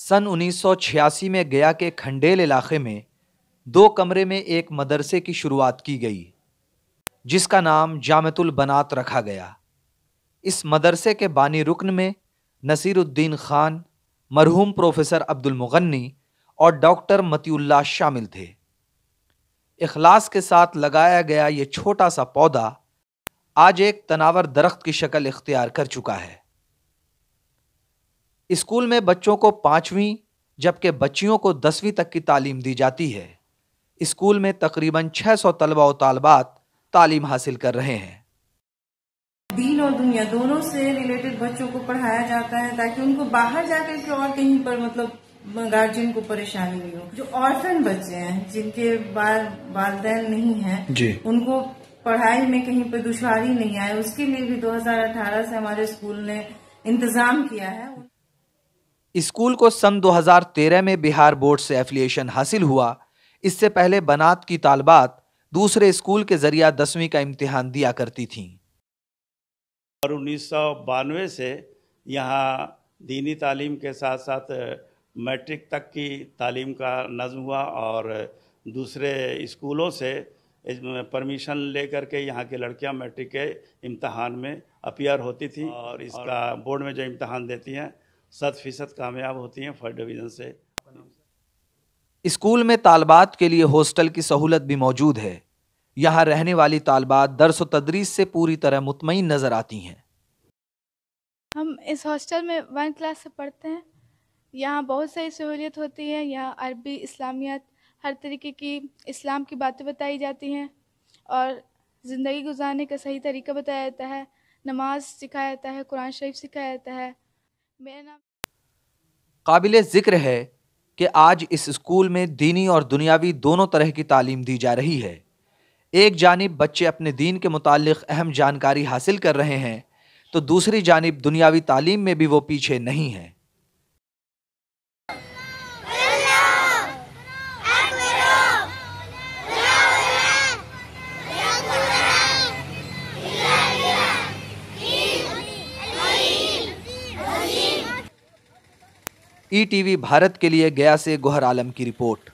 सन 1986 में गया के खंडेल इलाके में 2 कमरे में एक मदरसे की शुरुआत की गई जिसका नाम जामतुल बनात रखा गया। इस मदरसे के बानी रुकन में नसीरुद्दीन खान, मरहूम प्रोफेसर अब्दुल मुगन्नी और डॉक्टर मतीउल्लाह शामिल थे। इखलास के साथ लगाया गया ये छोटा सा पौधा आज एक तनावर दरख्त की शक्ल इख्तियार कर चुका है। स्कूल में बच्चों को 5वीं जबकि बच्चियों को 10वीं तक की तालीम दी जाती है। स्कूल में तकरीबन 600 तलबा और तालबात तालीम हासिल कर रहे हैं। दीन और दुनिया दोनों से रिलेटेड बच्चों को पढ़ाया जाता है ताकि उनको बाहर जाकर के और कहीं पर गार्जियन को परेशानी नहीं हो। जो ऑर्फन बच्चे हैं जिनके वालिदैन नहीं हैं जी, उनको पढ़ाई में कहीं पर दुश्वारी नहीं आए, उसके लिए भी 2018 से हमारे स्कूल ने इंतजाम किया है। स्कूल को सन 2013 में बिहार बोर्ड से एफिलिएशन हासिल हुआ। इससे पहले बनात की तालबात दूसरे स्कूल के जरिए 10वीं का इम्तिहान दिया करती थीं। और 1992 से यहाँ दीनी तालीम के साथ साथ मैट्रिक तक की तालीम का नज़्म हुआ और दूसरे स्कूलों से परमिशन लेकर के यहाँ की लड़कियाँ मैट्रिक के इम्तहान में अपीयर होती थी और इसका बोर्ड में जो इम्तहान देती हैं 100% कामयाब होती हैं फर्स्ट डिवीज़न से। स्कूल में तालबात के लिए हॉस्टल की सहूलत भी मौजूद है। यहाँ रहने वाली तालबात दर्स व तदरीस से पूरी तरह मुतमईन नज़र आती हैं। हम इस हॉस्टल में 1 क्लास से पढ़ते हैं। यहाँ बहुत सारी सहूलियत होती है। यहाँ अरबी, इस्लामियत, हर तरीके की इस्लाम की बातें बताई जाती हैं और ज़िंदगी गुजारने का सही तरीका बताया जाता है। नमाज सिखाया जाता है, कुरान शरीफ सिखाया जाता है। मेरा नाम काबिले ज़िक्र है कि आज इस स्कूल में दीनी और दुनियावी दोनों तरह की तालीम दी जा रही है। एक जानिब बच्चे अपने दीन के मुतालिक अहम जानकारी हासिल कर रहे हैं तो दूसरी जानिब दुनियावी तालीम में भी वो पीछे नहीं है। ETV भारत के लिए गया से गोहर आलम की रिपोर्ट।